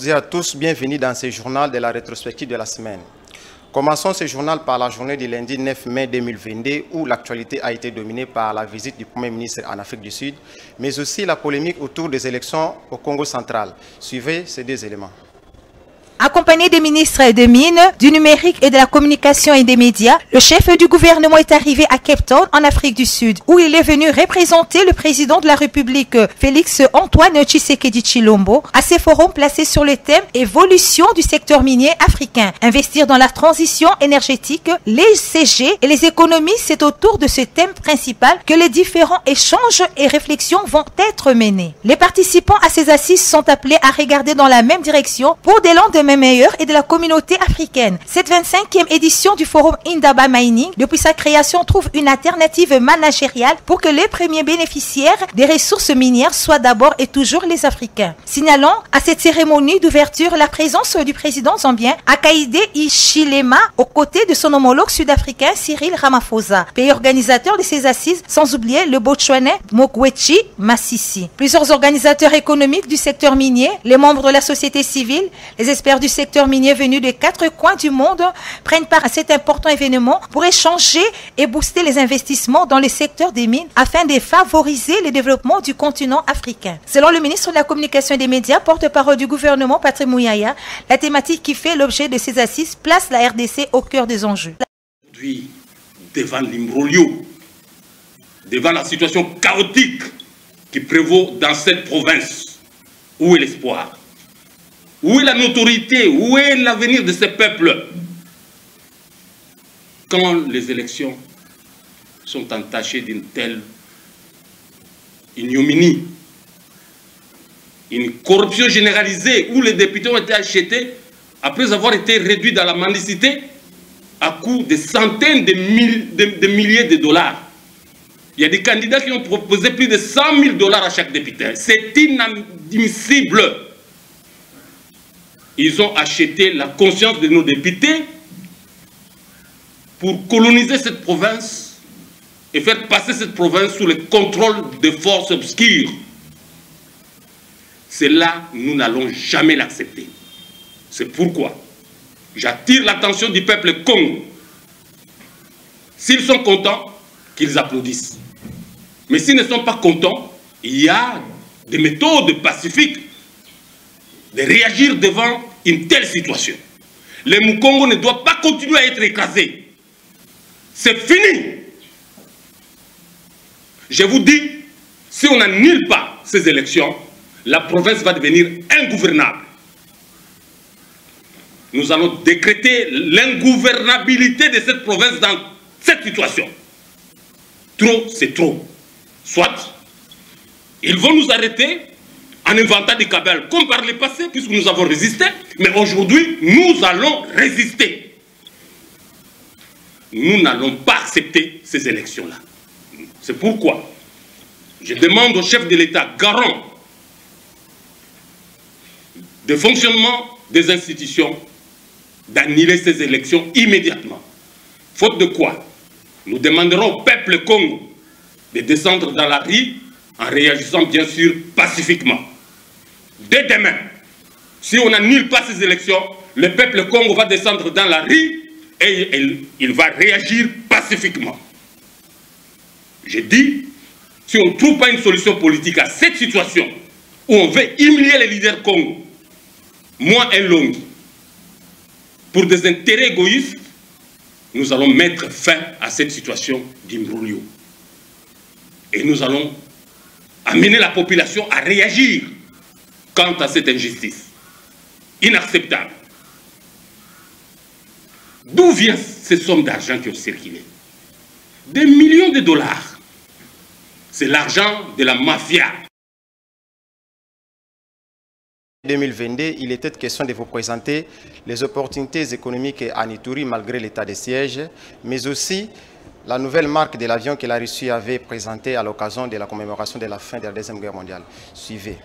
et à tous, bienvenue dans ce journal de la rétrospective de la semaine. Commençons ce journal par la journée du lundi 9 mai 2022 où l'actualité a été dominée par la visite du Premier ministre en Afrique du Sud, mais aussi la polémique autour des élections au Congo central. Suivez ces deux éléments. Accompagné des ministres des Mines, du numérique et de la communication et des médias, le chef du gouvernement est arrivé à Cape Town, en Afrique du Sud, où il est venu représenter le président de la République, Félix Antoine Tshisekedi Tshilombo, à ces forums placés sur le thème « Évolution du secteur minier africain. Investir dans la transition énergétique, les CG et les économies ». C'est autour de ce thème principal que les différents échanges et réflexions vont être menés. Les participants à ces assises sont appelés à regarder dans la même direction pour des lendemains meilleurs et de la communauté africaine. Cette 25e édition du forum Indaba Mining, depuis sa création, trouve une alternative managériale pour que les premiers bénéficiaires des ressources minières soient d'abord et toujours les Africains. Signalons à cette cérémonie d'ouverture la présence du président zambien Hakainde Hichilema aux côtés de son homologue sud-africain Cyril Ramaphosa, pays organisateur de ces assises, sans oublier le Botswanais Mokgweetsi Masisi. Plusieurs organisateurs économiques du secteur minier, les membres de la société civile, les experts du secteur minier venus des 4 coins du monde prennent part à cet important événement pour échanger et booster les investissements dans le secteur des mines afin de favoriser le développement du continent africain. Selon le ministre de la Communication et des Médias, porte-parole du gouvernement Patrick Mouyaya, la thématique qui fait l'objet de ces assises place la RDC au cœur des enjeux. Aujourd'hui, devant l'imbroglio, devant la situation chaotique qui prévaut dans cette province, où est l'espoir? Où est la notoriété? Où est l'avenir de ces peuples? Quand les élections sont entachées d'une telle ignominie, une corruption généralisée où les députés ont été achetés après avoir été réduits dans la mendicité à coût de centaines de milliers de dollars. Il y a des candidats qui ont proposé plus de 100 000 dollars à chaque député. C'est inadmissible. Ils ont acheté la conscience de nos députés pour coloniser cette province et faire passer cette province sous le contrôle des forces obscures. Cela, nous n'allons jamais l'accepter. C'est pourquoi j'attire l'attention du peuple Congo. S'ils sont contents, qu'ils applaudissent. Mais s'ils ne sont pas contents, il y a des méthodes pacifiques de réagir devant une telle situation. Le Mukongo ne doit pas continuer à être écrasé. C'est fini. Je vous dis, si on n'annule pas ces élections, la province va devenir ingouvernable. Nous allons décréter l'ingouvernabilité de cette province dans cette situation. Trop, c'est trop. Soit, ils vont nous arrêter en inventant des cabales comme par le passé, puisque nous avons résisté, mais aujourd'hui, nous allons résister. Nous n'allons pas accepter ces élections-là. C'est pourquoi je demande au chef de l'État garant de fonctionnement des institutions d'annuler ces élections immédiatement. Faute de quoi, nous demanderons au peuple Congo de descendre dans la rue en réagissant bien sûr pacifiquement. Dès demain, si on n'annule pas ces élections, le peuple Congo va descendre dans la rue et il va réagir pacifiquement. J'ai dit, si on ne trouve pas une solution politique à cette situation où on veut humilier les leaders Congo, moins un long, pour des intérêts égoïstes, nous allons mettre fin à cette situation d'imbroglio. Et nous allons amener la population à réagir quant à cette injustice. Inacceptable. D'où viennent ces sommes d'argent qui ont circulé? Des millions de dollars. C'est l'argent de la mafia. 2022, il était question de vous présenter les opportunités économiques à Ituri malgré l'état de siège, mais aussi la nouvelle marque de l'avion que la Russie avait présentée à l'occasion de la commémoration de la fin de la Deuxième Guerre mondiale. Suivez.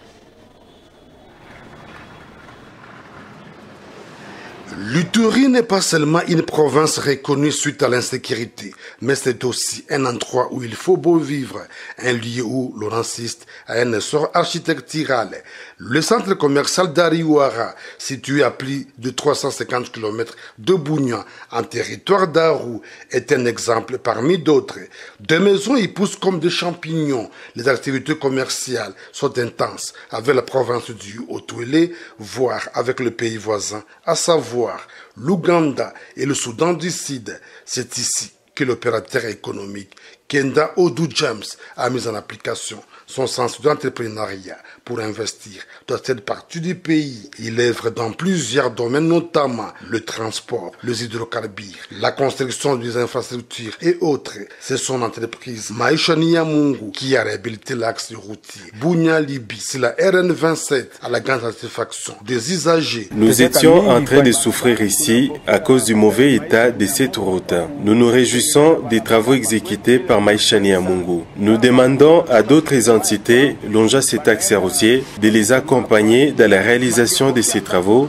L'Ituri n'est pas seulement une province reconnue suite à l'insécurité, mais c'est aussi un endroit où il faut beau vivre, un lieu où l'on assiste à un essor architectural. Le centre commercial d'Ariouara, situé à plus de 350 km de Bougna, en territoire d'Aru, est un exemple parmi d'autres. Des maisons y poussent comme des champignons. Les activités commerciales sont intenses avec la province du Haut-Ouélé, voire avec le pays voisin, à savoir l'Ouganda et le Soudan du Sud. C'est ici que l'opérateur économique Kenda Odou James a mis en application son sens d'entrepreneuriat pour investir dans cette partie du pays. Il œuvre dans plusieurs domaines, notamment le transport, les hydrocarbures, la construction des infrastructures et autres. C'est son entreprise Maisha Mungu qui a réhabilité l'axe routier Bougna-Libi sur la RN27 à la grande satisfaction des usagers. Nous étions en train de souffrir ici à cause du mauvais état de cette route. Nous nous réjouissons des travaux exécutés par Maisha Mungu. Nous demandons à d'autres entités longeant cet axe routier de les accompagner dans la réalisation de ces travaux,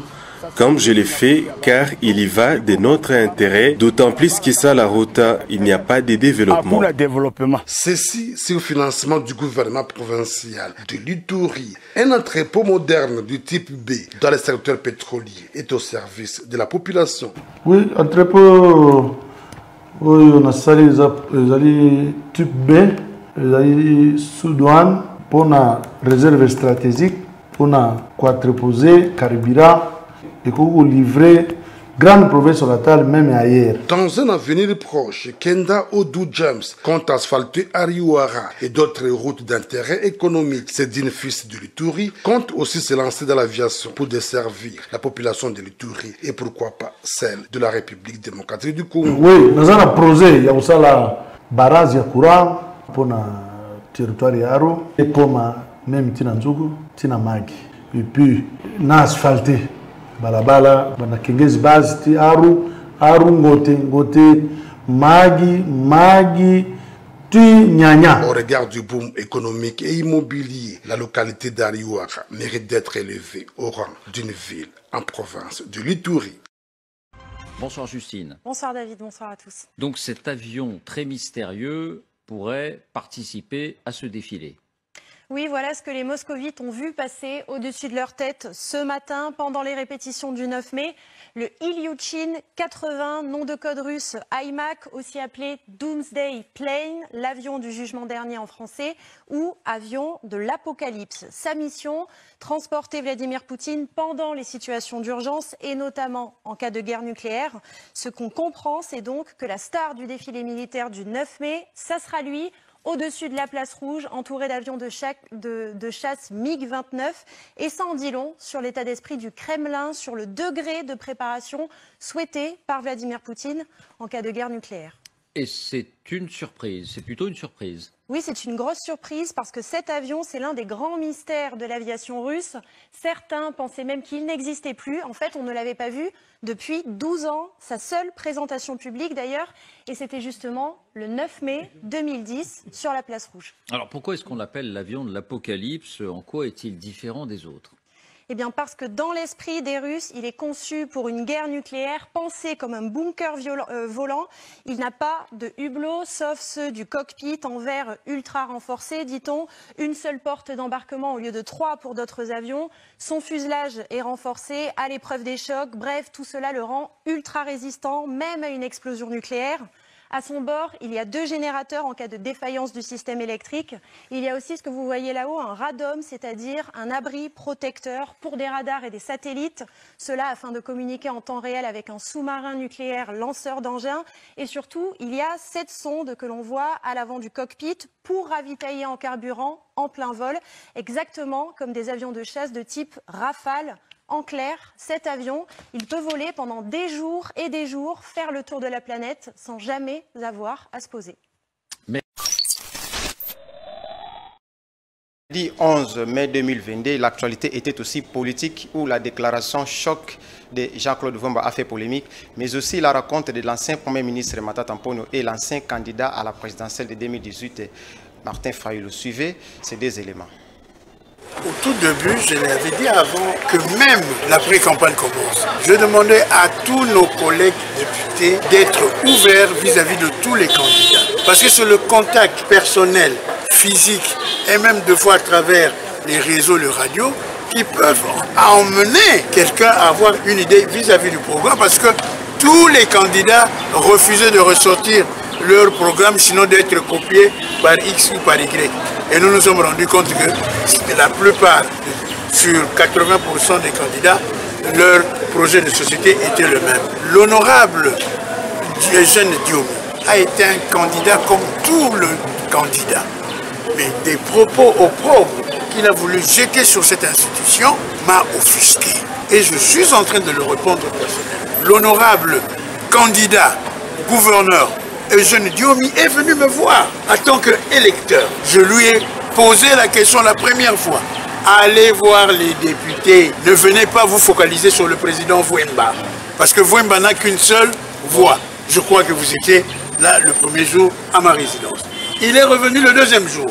comme je l'ai fait, car il y va de notre intérêt, d'autant plus que sans la route, il n'y a pas de développement. Ceci, c'est le financement du gouvernement provincial de l'Ituri. Un entrepôt moderne du type B dans le secteur pétrolier est au service de la population. Oui, entrepôt, on a sali type B, sous-douane, pour la réserve stratégique, pour entreposer carburant et pour livrer grande province orientale, même ailleurs. Dans un avenir proche, Kenda Odou James compte asphalter Ariouara et d'autres routes d'intérêt économique. Ce digne fils de l'Ituri compte aussi se lancer dans l'aviation pour desservir la population de l'Ituri et pourquoi pas celle de la République démocratique du Congo. Oui, nous avons un projet, il y a aussi la barrage de courant pour le territoire de Aru et pour même Tina Nzugu, Tina Magi. Et puis, nous avons asphalté. Balabala, bana kengezi base ti Aru ngote magi ti nyanya. Au regard du boom économique et immobilier, la localité d'Ariouara mérite d'être élevée au rang d'une ville en province de l'Ituri. Bonsoir Justine. Bonsoir David, bonsoir à tous. Donc cet avion très mystérieux pourrait participer à ce défilé. Oui, voilà ce que les moscovites ont vu passer au-dessus de leur tête ce matin pendant les répétitions du 9 mai. Le Ilyushin 80, nom de code russe IMAC, aussi appelé Doomsday Plane, l'avion du jugement dernier en français, ou avion de l'apocalypse. Sa mission, transporter Vladimir Poutine pendant les situations d'urgence et notamment en cas de guerre nucléaire. Ce qu'on comprend, c'est donc que la star du défilé militaire du 9 mai, ça sera lui, au-dessus de la place rouge, entouré d'avions de chasse MiG-29. Et ça en dit long sur l'état d'esprit du Kremlin, sur le degré de préparation souhaité par Vladimir Poutine en cas de guerre nucléaire. Et c'est une surprise, c'est plutôt une surprise. Oui, c'est une grosse surprise parce que cet avion, c'est l'un des grands mystères de l'aviation russe. Certains pensaient même qu'il n'existait plus. En fait, on ne l'avait pas vu depuis 12 ans, sa seule présentation publique d'ailleurs. Et c'était justement le 9 mai 2010 sur la place rouge. Alors pourquoi est-ce qu'on l'appelle l'avion de l'apocalypse? En quoi est-il différent des autres? Eh bien parce que dans l'esprit des Russes, il est conçu pour une guerre nucléaire, pensé comme un bunker volant. Il n'a pas de hublot, sauf ceux du cockpit en verre ultra renforcé, dit-on. Une seule porte d'embarquement au lieu de 3 pour d'autres avions. Son fuselage est renforcé à l'épreuve des chocs. Bref, tout cela le rend ultra résistant, même à une explosion nucléaire. À son bord, il y a 2 générateurs en cas de défaillance du système électrique. Il y a aussi ce que vous voyez là-haut, un radome, c'est-à-dire un abri protecteur pour des radars et des satellites. Cela afin de communiquer en temps réel avec un sous-marin nucléaire lanceur d'engins. Et surtout, il y a 7 sondes que l'on voit à l'avant du cockpit pour ravitailler en carburant en plein vol, exactement comme des avions de chasse de type Rafale. En clair, cet avion, il peut voler pendant des jours et des jours, faire le tour de la planète sans jamais avoir à se poser. Le 11 mai 2022, l'actualité était aussi politique où la déclaration choc de Jean-Claude Vomba a fait polémique, mais aussi la rencontre de l'ancien Premier ministre Matata Mponyo et l'ancien candidat à la présidentielle de 2018, Martin Fayulu. Suivez ces 2 éléments. Au tout début, je l'avais dit avant que même la pré-campagne commence, je demandais à tous nos collègues députés d'être ouverts vis-à-vis de tous les candidats. Parce que c'est le contact personnel, physique et même de fois à travers les réseaux, les radios, qui peuvent emmener quelqu'un à avoir une idée vis-à-vis du programme. Parce que tous les candidats refusaient de ressortir leur programme, sinon d'être copiés par X ou par Y. Et nous nous sommes rendus compte que la plupart, sur 80% des candidats, leur projet de société était le même. L'honorable Eugène Diomi a été un candidat comme tout le candidat. Mais des propos opprobres qu'il a voulu jeter sur cette institution m'a offusqué. Et je suis en train de le répondre personnellement. L'honorable candidat gouverneur Eugène Diomi est venu me voir en tant qu'électeur. Je lui ai posé la question la première fois. Allez voir les députés. Ne venez pas vous focaliser sur le président Vouemba. Parce que Vouemba n'a qu'une seule voix. Je crois que vous étiez là le premier jour à ma résidence. Il est revenu le deuxième jour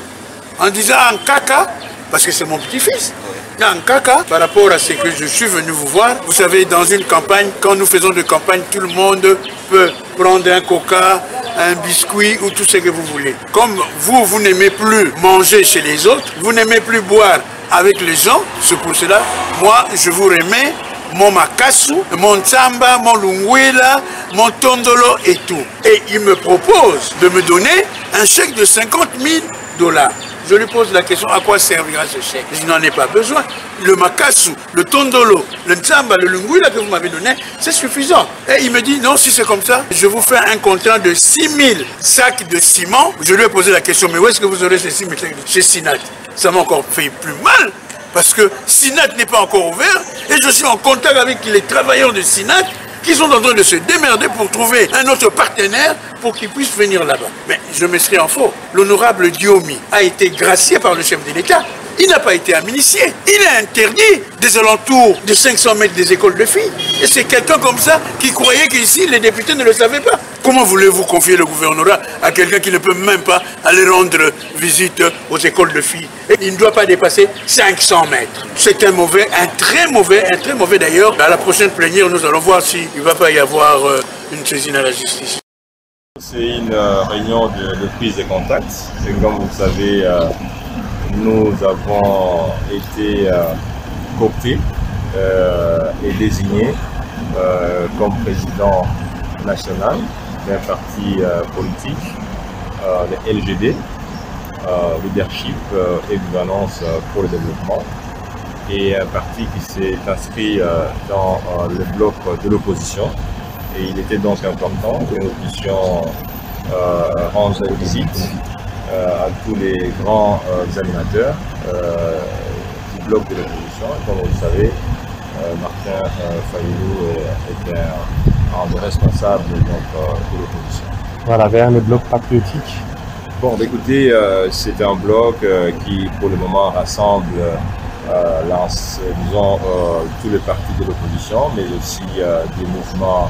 en disant en caca, parce que c'est mon petit-fils, en caca, par rapport à ce que je suis venu vous voir. Vous savez, dans une campagne, quand nous faisons de campagne, tout le monde peut prendre un coca, un biscuit ou tout ce que vous voulez. Comme vous n'aimez plus manger chez les autres, vous n'aimez plus boire avec les gens, c'est pour cela, moi, je vous remets mon makasu, mon tsamba, mon lungwela, mon tondolo et tout. Et il me propose de me donner un chèque de 50 000 $. Je lui pose la question, à quoi servira ce chèque? Je n'en ai pas besoin. Le makasu, le tondolo, le tsamba, le lungwela que vous m'avez donné, c'est suffisant. Et il me dit, non, si c'est comme ça, je vous fais un contrat de 6 000 sacs de ciment. Je lui ai posé la question, mais où est-ce que vous aurez ces 6 000 sacs? Chez Sinat. Ça m'a encore fait plus mal. Parce que Sinat n'est pas encore ouvert et je suis en contact avec les travailleurs de Sinat qui sont en train de se démerder pour trouver un autre partenaire pour qu'ils puissent venir là-bas. Mais je me serais en faux. L'honorable Diomi a été gracié par le chef de l'État. Il n'a pas été amnistié. Il est interdit des alentours de 500 mètres des écoles de filles. Et c'est quelqu'un comme ça qui croyait qu'ici, les députés ne le savaient pas. Comment voulez-vous confier le gouvernorat à quelqu'un qui ne peut même pas aller rendre visite aux écoles de filles? Et il ne doit pas dépasser 500 mètres. C'est un très mauvais d'ailleurs. À la prochaine plénière, nous allons voir s'il ne va pas y avoir une saisine à la justice. C'est une réunion de prise de contact. Et comme vous le savez, nous avons été cooptés et désignés comme président national d'un parti politique, le LGD, Leadership et Gouvernance pour le Développement, et un parti qui s'est inscrit dans le bloc de l'opposition. Et il était donc important que nous puissions rendre visite à tous les grands animateurs du bloc de l'opposition. Comme vous le savez, Martin Fayulu était un des responsables de l'opposition. Voilà, vers le bloc patriotique. Bon, écoutez, c'est un bloc qui, pour le moment, rassemble disons, tous les partis de l'opposition, mais aussi des mouvements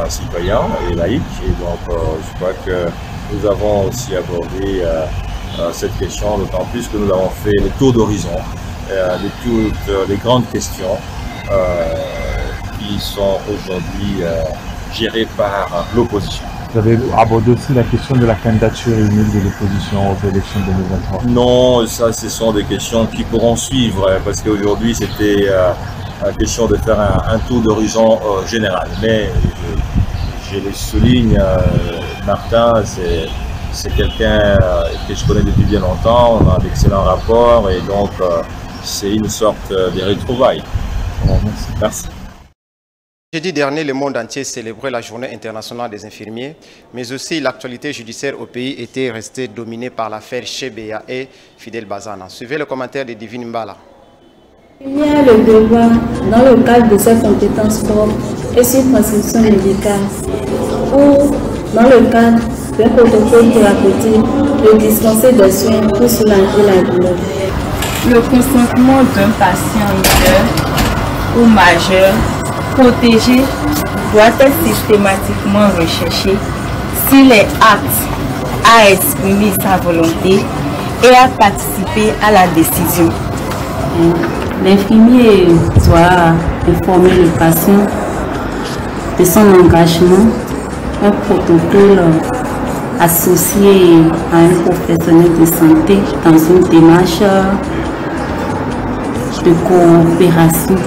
citoyens et laïcs. Et donc, je crois que nous avons aussi abordé cette question, d'autant plus que nous avons fait le tour d'horizon de toutes les grandes questions qui sont aujourd'hui gérées par l'opposition. Vous avez abordé aussi la question de la candidature unie de l'opposition aux élections 2023. Non, ça, ce sont des questions qui pourront suivre, parce qu'aujourd'hui, c'était la question de faire un tour d'horizon général. Mais je le souligne, Martin, c'est quelqu'un que je connais depuis bien longtemps, on a d'excellents rapports et donc c'est une sorte de retrouvailles. Merci. Jeudi dernier, le monde entier célébrait la journée internationale des infirmiers, mais aussi l'actualité judiciaire au pays était restée dominée par l'affaire Chebeya et Fidel Bazana. Suivez le commentaire de Divine Mbala. Il y a le devoir, dans le cadre de sa compétence forte et sur prescription médicale, ou dans le cadre d'un protocole thérapeutique, de dispenser des soins pour soulager la douleur. Le consentement d'un patient mineur ou majeur protégé doit être systématiquement recherché s'il est apte à exprimer sa volonté et à participer à la décision. L'infirmier doit informer le patient de son engagement, un protocole associé à un professionnel de santé dans une démarche de coopération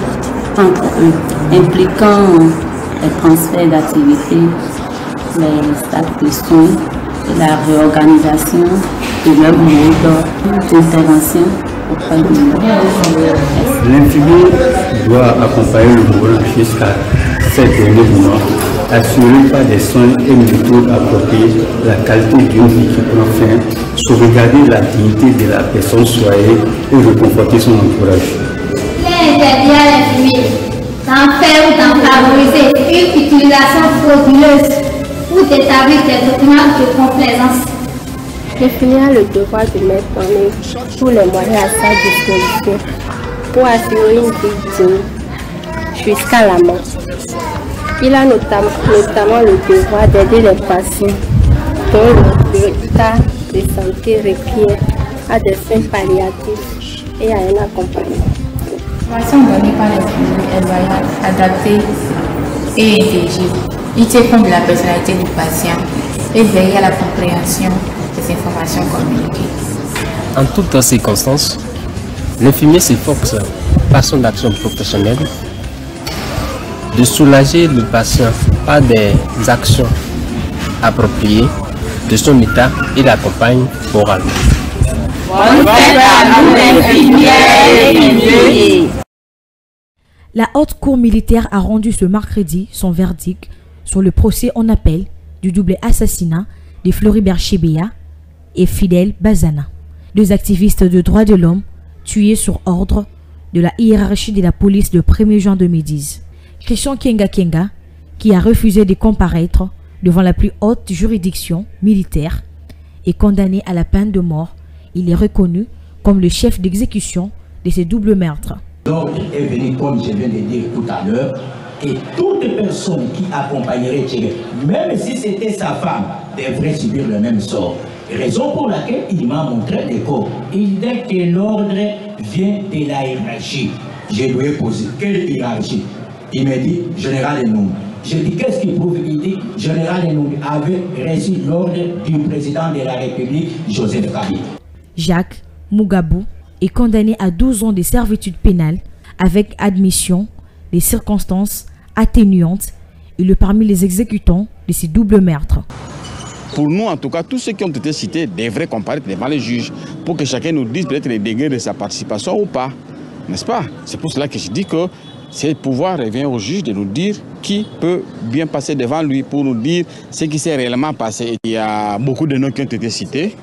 entre eux, impliquant les transferts d'activités, les actes de soins et la réorganisation de leur mode d'intervention auprès de l'homme. L'infirmier doit accompagner le mourant jusqu'à ces derniers moments, assurer par des soins et méthodes appropriées la qualité d'une vie qui prend fin, sauvegarder la dignité de la personne soignée et réconforter son entourage. Il est interdit à l'infirmier d'en faire ou d'en favoriser une utilisation frauduleuse ou d'établir des documents de complaisance. L'infirmier a le devoir de mettre en œuvre tous les moyens à sa disposition pour assurer une vie digne jusqu'à la mort. Il a notamment le devoir d'aider les patients dont l'état de santé requiert à des soins palliatifs et à un accompagnement. L'information donnée par l'infirmier est loyale, adaptée et intelligible. Il tient compte de la personnalité du patient et veille à la compréhension des informations communiquées. En toutes circonstances, l'infirmier s'efforce par son action professionnelle de soulager le patient par des actions appropriées de son état et l'accompagne moralement. Bonne fête à nous, infirmiers. La Haute Cour militaire a rendu ce mercredi son verdict sur le procès en appel du double assassinat de Floribert Chebeya et Fidel Bazana, deux activistes de droits de l'homme tués sur ordre de la hiérarchie de la police le 1er juin 2010. Christian Kenga Kenga, qui a refusé de comparaître devant la plus haute juridiction militaire, est condamné à la peine de mort. Il est reconnu comme le chef d'exécution de ces doubles meurtres. L'ordre est venu, comme je viens de dire tout à l'heure, et toutes les personnes qui accompagneraient Thierry, même si c'était sa femme, devraient subir le même sort. Raison pour laquelle il m'a montré les corps. Il dit que l'ordre vient de la hiérarchie. Je lui ai posé, quelle hiérarchie? Il m'a dit, général Enoum. Je dis, qu'est-ce qui prouve? Il dit, général Enoum avait reçu l'ordre du président de la République, Joseph Kabila. Jacques Mugabou est condamné à 12 ans de servitude pénale avec admission des circonstances atténuantes. Il est parmi les exécutants de ces doubles meurtres. Pour nous, en tout cas, tous ceux qui ont été cités devraient comparaître devant les juges pour que chacun nous dise peut-être les dégâts de sa participation ou pas. N'est-ce pas? C'est pour cela que je dis que c'est pouvoir revient au juge de nous dire qui peut bien passer devant lui pour nous dire ce qui s'est réellement passé. Il y a beaucoup de noms qui ont été cités,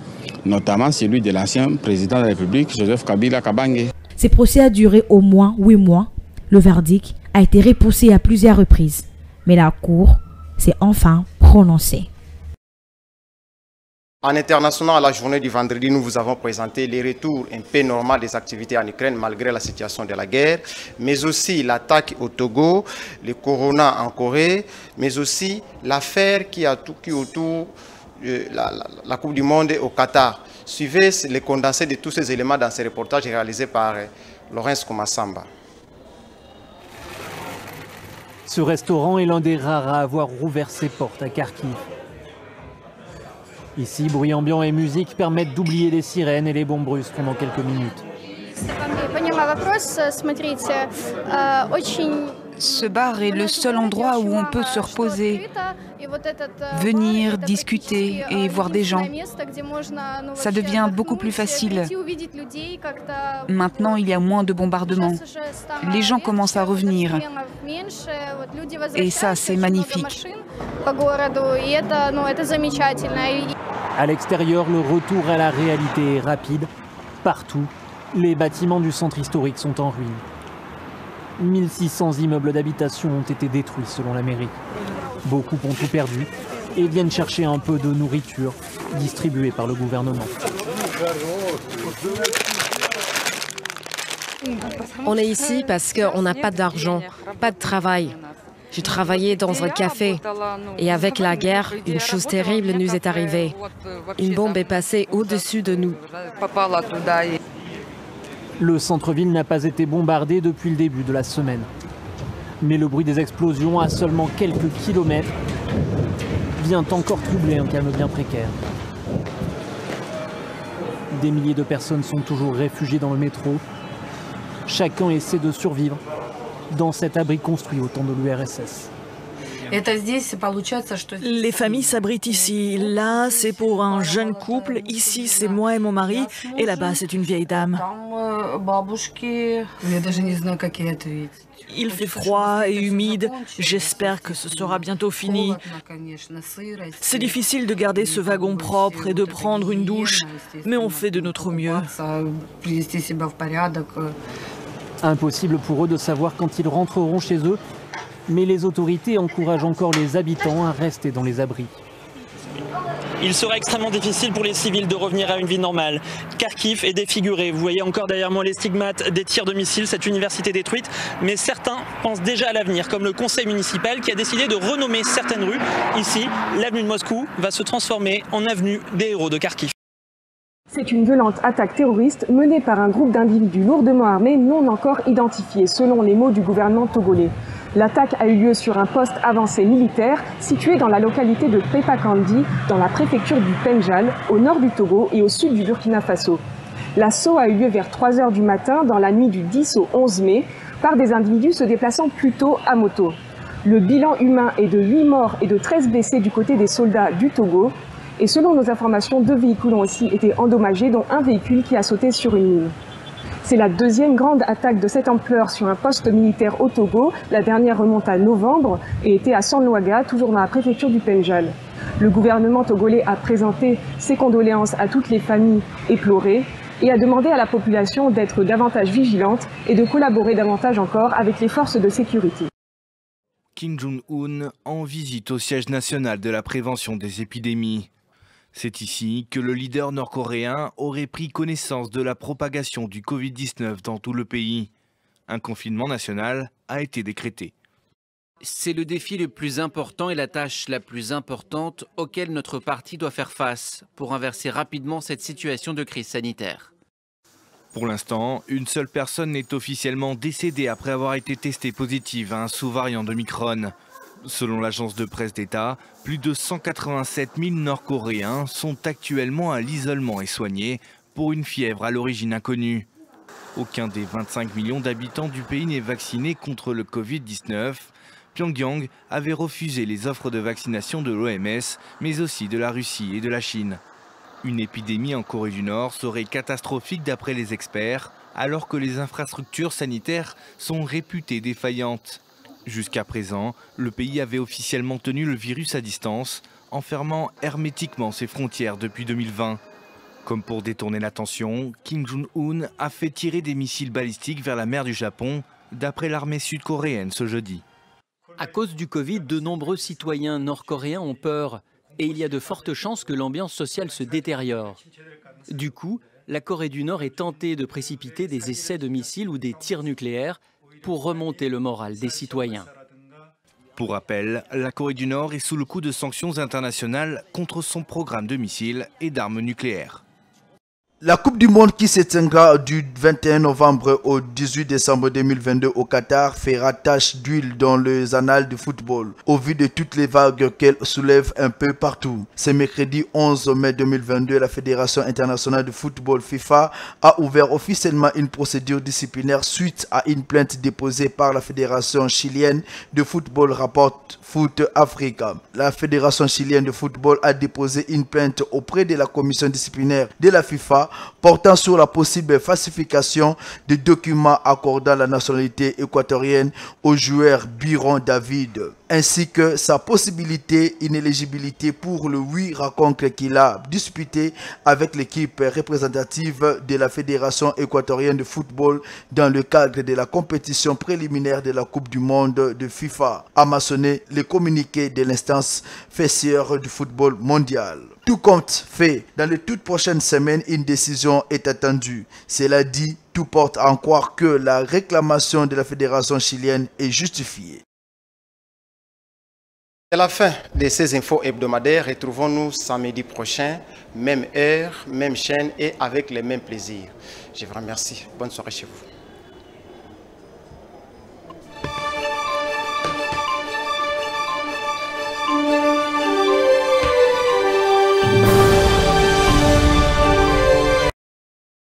notamment celui de l'ancien président de la République, Joseph Kabila Kabange. Ce procès a duré au moins 8 mois. Le verdict a été repoussé à plusieurs reprises, mais la Cour s'est enfin prononcée. En international, à la journée du vendredi, nous vous avons présenté les retours un peu normaux des activités en Ukraine malgré la situation de la guerre, mais aussi l'attaque au Togo, le corona en Corée, mais aussi l'affaire qui autour de la Coupe du Monde au Qatar. Suivez les condensés de tous ces éléments dans ce reportage réalisé par Laurence Komassamba. Ce restaurant est l'un des rares à avoir rouvert ses portes à Kharkiv. Ici, bruit ambiant et musique permettent d'oublier les sirènes et les bombes russes pendant quelques minutes. Ce bar est le seul endroit où on peut se reposer, venir, discuter et voir des gens. Ça devient beaucoup plus facile. Maintenant, il y a moins de bombardements. Les gens commencent à revenir. Et ça, c'est magnifique. À l'extérieur, le retour à la réalité est rapide. Partout, les bâtiments du centre historique sont en ruine. 1600 immeubles d'habitation ont été détruits selon la mairie. Beaucoup ont tout perdu et viennent chercher un peu de nourriture distribuée par le gouvernement. On est ici parce qu'on n'a pas d'argent, pas de travail. J'ai travaillé dans un café et avec la guerre, une chose terrible nous est arrivée. Une bombe est passée au-dessus de nous. Le centre-ville n'a pas été bombardé depuis le début de la semaine. Mais le bruit des explosions à seulement quelques kilomètres vient encore troubler un calme bien précaire. Des milliers de personnes sont toujours réfugiées dans le métro. Chacun essaie de survivre dans cet abri construit au temps de l'URSS. Les familles s'abritent ici. Là, c'est pour un jeune couple. Ici, c'est moi et mon mari. Et là-bas, c'est une vieille dame. Il fait froid et humide. J'espère que ce sera bientôt fini. C'est difficile de garder ce wagon propre et de prendre une douche, mais on fait de notre mieux. Impossible pour eux de savoir quand ils rentreront chez eux, mais les autorités encouragent encore les habitants à rester dans les abris. Il sera extrêmement difficile pour les civils de revenir à une vie normale. Kharkiv est défiguré. Vous voyez encore derrière moi les stigmates des tirs de missiles, cette université détruite. Mais certains pensent déjà à l'avenir, comme le conseil municipal qui a décidé de renommer certaines rues. Ici, l'avenue de Moscou va se transformer en avenue des héros de Kharkiv. C'est une violente attaque terroriste menée par un groupe d'individus lourdement armés non encore identifiés, selon les mots du gouvernement togolais. L'attaque a eu lieu sur un poste avancé militaire situé dans la localité de Pepakandi, dans la préfecture du Penjal, au nord du Togo et au sud du Burkina Faso. L'assaut a eu lieu vers 3 h du matin, dans la nuit du 10 au 11 mai, par des individus se déplaçant plutôt à moto. Le bilan humain est de 8 morts et de 13 blessés du côté des soldats du Togo. Et selon nos informations, 2 véhicules ont aussi été endommagés, dont un véhicule qui a sauté sur une mine. C'est la deuxième grande attaque de cette ampleur sur un poste militaire au Togo. La dernière remonte à novembre et était à Sanlouaga, toujours dans la préfecture du Penjal. Le gouvernement togolais a présenté ses condoléances à toutes les familles éplorées et a demandé à la population d'être davantage vigilante et de collaborer davantage encore avec les forces de sécurité. Kim Jong-un en visite au siège national de la prévention des épidémies. C'est ici que le leader nord-coréen aurait pris connaissance de la propagation du Covid-19 dans tout le pays. Un confinement national a été décrété. C'est le défi le plus important et la tâche la plus importante auquel notre parti doit faire face pour inverser rapidement cette situation de crise sanitaire. Pour l'instant, une seule personne est officiellement décédée après avoir été testée positive à un sous-variant d'Omicron. Selon l'agence de presse d'État, plus de 187 000 Nord-Coréens sont actuellement à l'isolement et soignés pour une fièvre à l'origine inconnue. Aucun des 25 millions d'habitants du pays n'est vacciné contre le Covid-19. Pyongyang avait refusé les offres de vaccination de l'OMS, mais aussi de la Russie et de la Chine. Une épidémie en Corée du Nord serait catastrophique d'après les experts, alors que les infrastructures sanitaires sont réputées défaillantes. Jusqu'à présent, le pays avait officiellement tenu le virus à distance, en fermant hermétiquement ses frontières depuis 2020. Comme pour détourner l'attention, Kim Jong-un a fait tirer des missiles balistiques vers la mer du Japon, d'après l'armée sud-coréenne ce jeudi. À cause du Covid, de nombreux citoyens nord-coréens ont peur et il y a de fortes chances que l'ambiance sociale se détériore. Du coup, la Corée du Nord est tentée de précipiter des essais de missiles ou des tirs nucléaires pour remonter le moral des citoyens. Pour rappel, la Corée du Nord est sous le coup de sanctions internationales contre son programme de missiles et d'armes nucléaires. La Coupe du Monde qui se tiendra du 21 novembre au 18 décembre 2022 au Qatar fera tache d'huile dans les annales du football, au vu de toutes les vagues qu'elle soulève un peu partout. Ce mercredi 11 mai 2022, la Fédération internationale de football FIFA a ouvert officiellement une procédure disciplinaire suite à une plainte déposée par la Fédération chilienne de football, rapporte Foot Africa. La Fédération chilienne de football a déposé une plainte auprès de la commission disciplinaire de la FIFA portant sur la possible falsification de documents accordant la nationalité équatorienne au joueur Byron David, ainsi que sa possibilité inéligibilité pour le 8 rencontres qu'il a disputées avec l'équipe représentative de la Fédération équatorienne de football dans le cadre de la compétition préliminaire de la Coupe du Monde de FIFA, a mentionné le communiqué de l'instance fessière du football mondial. Tout compte fait, dans les toutes prochaines semaines, une décision est attendue. Cela dit, tout porte à en croire que la réclamation de la fédération chilienne est justifiée. C'est la fin de ces infos hebdomadaires. Retrouvons-nous samedi prochain, même heure, même chaîne et avec les mêmes plaisirs. Je vous remercie. Bonne soirée chez vous.